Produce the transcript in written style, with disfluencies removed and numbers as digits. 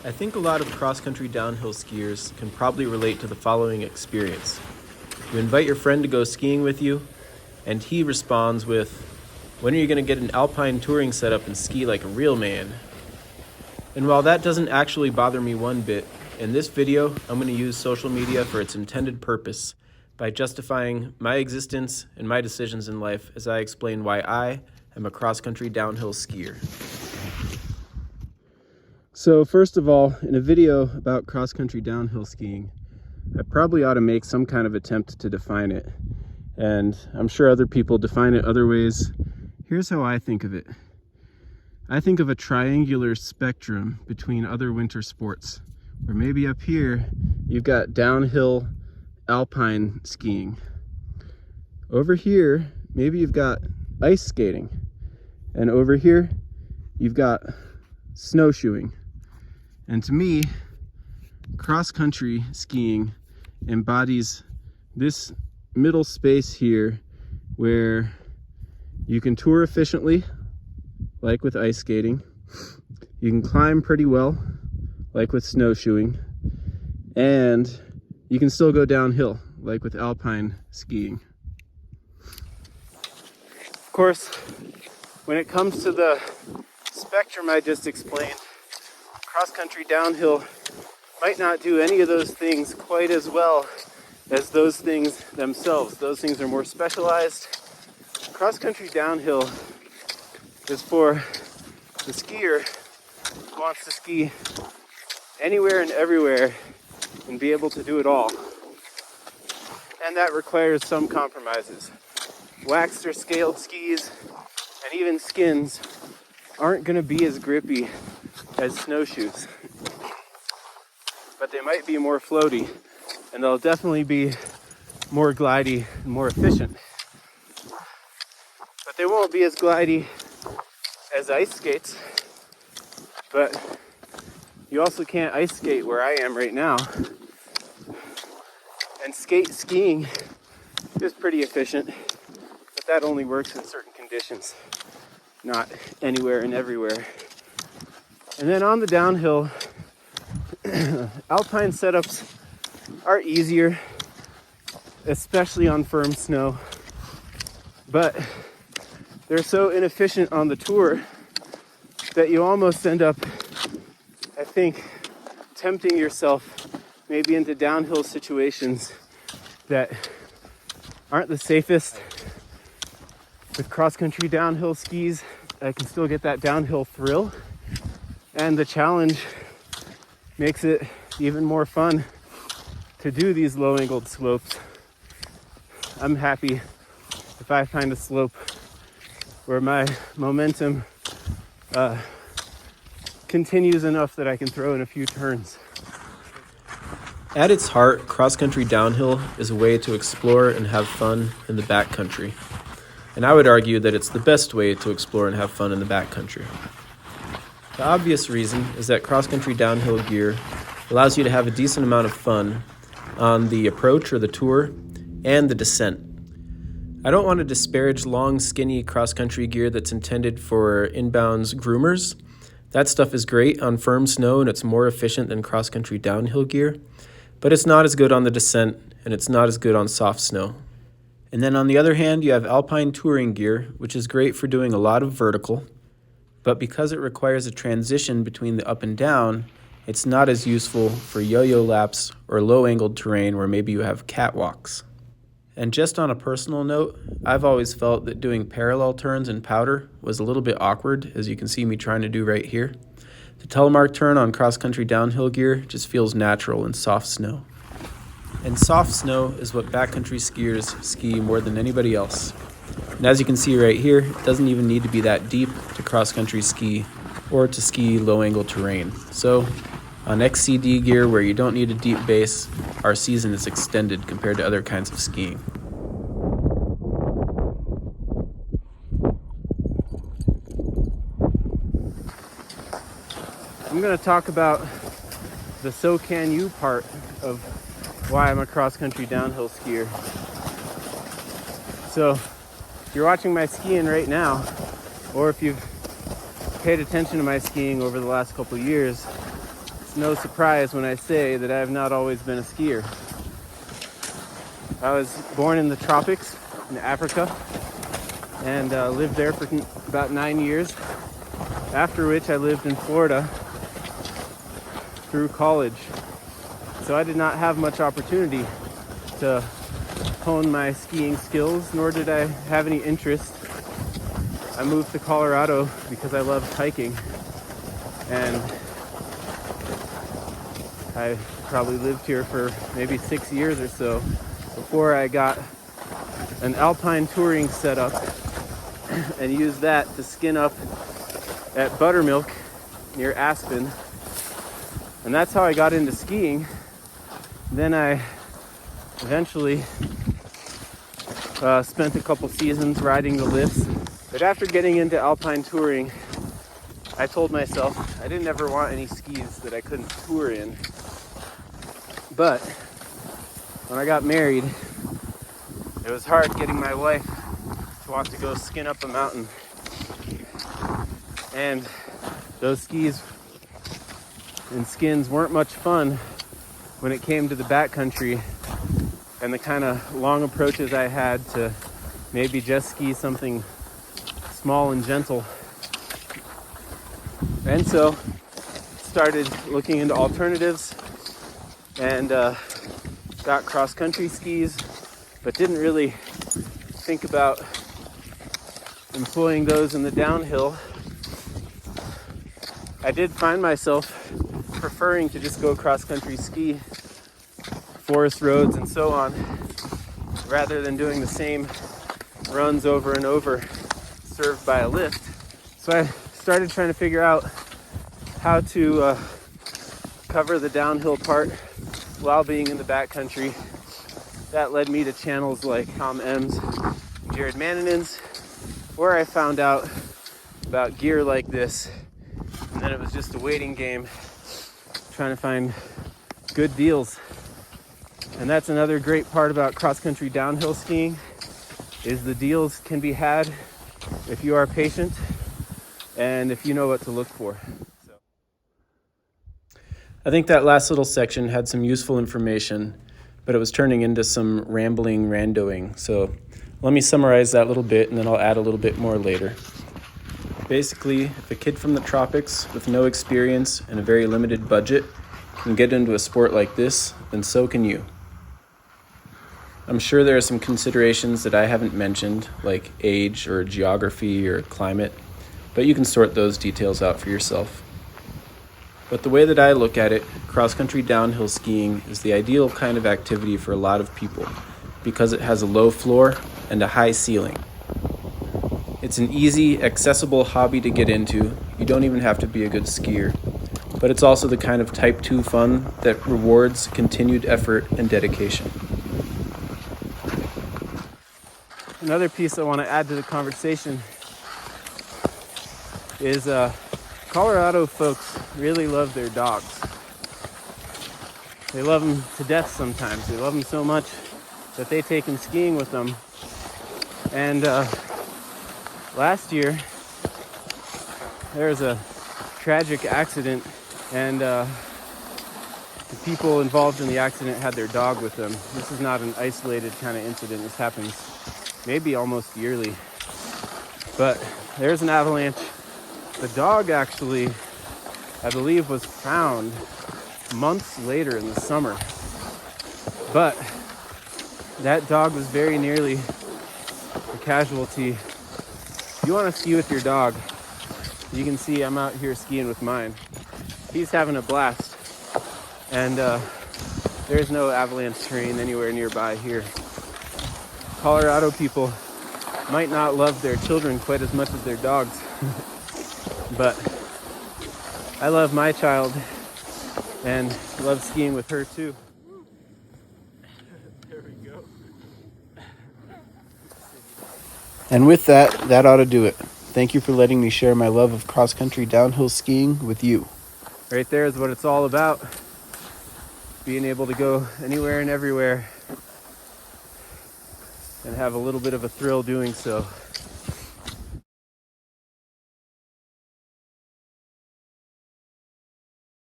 I think a lot of cross-country downhill skiers can probably relate to the following experience. You invite your friend to go skiing with you, and he responds with, "When are you going to get an alpine touring setup and ski like a real man?" And while that doesn't actually bother me one bit, in this video, I'm going to use social media for its intended purpose by justifying my existence and my decisions in life as I explain why I am a cross-country downhill skier. So first of all, in a video about cross-country downhill skiing, I probably ought to make some kind of attempt to define it. And I'm sure other people define it other ways. Here's how I think of it. I think of a triangular spectrum between other winter sports, where maybe up here you've got downhill alpine skiing. Over here, maybe you've got ice skating. And over here, you've got snowshoeing. And to me, cross-country skiing embodies this middle space here where you can tour efficiently, like with ice skating. You can climb pretty well, like with snowshoeing. And you can still go downhill, like with alpine skiing. Of course, when it comes to the spectrum I just explained, cross-country downhill might not do any of those things quite as well as those things themselves. Those things are more specialized. Cross-country downhill is for the skier who wants to ski anywhere and everywhere and be able to do it all. And that requires some compromises. Waxed or scaled skis and even skins aren't going to be as grippy as snowshoes, but they might be more floaty, and they'll definitely be more glidey and more efficient. But they won't be as glidey as ice skates. But you also can't ice skate where I am right now. And skiing is pretty efficient, but that only works in certain conditions, not anywhere and everywhere. And then on the downhill, alpine setups are easier, especially on firm snow, but they're so inefficient on the tour that you almost end up, I think, tempting yourself maybe into downhill situations that aren't the safest. With cross-country downhill skis, I can still get that downhill thrill, and the challenge makes it even more fun to do these low-angled slopes. I'm happy if I find a slope where my momentum continues enough that I can throw in a few turns. At its heart, cross-country downhill is a way to explore and have fun in the backcountry. And I would argue that it's the best way to explore and have fun in the backcountry. The obvious reason is that cross-country downhill gear allows you to have a decent amount of fun on the approach or the tour and the descent. I don't want to disparage long, skinny cross-country gear that's intended for inbounds groomers. That stuff is great on firm snow and it's more efficient than cross-country downhill gear, but it's not as good on the descent and it's not as good on soft snow. And then on the other hand, you have alpine touring gear, which is great for doing a lot of vertical, but because it requires a transition between the up and down, it's not as useful for yo-yo laps or low-angled terrain where maybe you have catwalks. And just on a personal note, I've always felt that doing parallel turns in powder was a little bit awkward, as you can see me trying to do right here. The telemark turn on cross-country downhill gear just feels natural in soft snow. And soft snow is what backcountry skiers ski more than anybody else. And as you can see right here, it doesn't even need to be that deep to cross-country ski or to ski low-angle terrain. So on XCD gear where you don't need a deep base, our season is extended compared to other kinds of skiing. I'm going to talk about the "so can you" part of why I'm a cross-country downhill skier. So if you're watching my skiing right now, or if you've paid attention to my skiing over the last couple of years, It's no surprise when I say that I have not always been a skier. I was born in the tropics in Africa and lived there for about 9 years, after which I lived in Florida through college. So I did not have much opportunity to hone my skiing skills, nor did I have any interest. I moved to Colorado because I loved hiking, and I probably lived here for maybe 6 years or so before I got an alpine touring setup and used that to skin up at Buttermilk near Aspen. And that's how I got into skiing. Then I eventually spent a couple seasons riding the lifts. But after getting into alpine touring, I told myself I didn't ever want any skis that I couldn't tour in. But when I got married, it was hard getting my wife to want to go skin up a mountain. And those skis and skins weren't much fun when it came to the backcountry and the kind of long approaches I had to maybe just ski something small and gentle. And so started looking into alternatives and got cross-country skis, but didn't really think about employing those in the downhill. I did find myself preferring to just go cross-country ski, forest roads and so on, rather than doing the same runs over and over served by a lift. So I started trying to figure out how to cover the downhill part while being in the backcountry. That led me to channels like Tom Ems, Jared Maninen's, where I found out about gear like this. And then it was just a waiting game, trying to find good deals. And that's another great part about cross-country downhill skiing, is the deals can be had if you are patient and if you know what to look for. I think that last little section had some useful information, but it was turning into some rambling randoing. So let me summarize that little bit and then I'll add a little bit more later. Basically, if a kid from the tropics with no experience and a very limited budget can get into a sport like this, then so can you. I'm sure there are some considerations that I haven't mentioned, like age or geography or climate, but you can sort those details out for yourself. But the way that I look at it, cross-country downhill skiing is the ideal kind of activity for a lot of people because it has a low floor and a high ceiling. It's an easy, accessible hobby to get into. You don't even have to be a good skier. But it's also the kind of type 2 fun that rewards continued effort and dedication. Another piece I want to add to the conversation is Colorado folks really love their dogs. They love them to death sometimes. They love them so much that they take them skiing with them. And last year, there was a tragic accident, and the people involved in the accident had their dog with them. This is not an isolated kind of incident. This happens maybe almost yearly. But there's an avalanche. The dog actually, I believe, was found months later in the summer. But that dog was very nearly a casualty. If you want to ski with your dog, you can see I'm out here skiing with mine. He's having a blast. And there's no avalanche terrain anywhere nearby here. Colorado people might not love their children quite as much as their dogs. But I love my child and love skiing with her too. There we go. And with that ought to do it. Thank you for letting me share my love of cross-country downhill skiing with you. Right there is what it's all about. Being able to go anywhere and everywhere and have a little bit of a thrill doing so.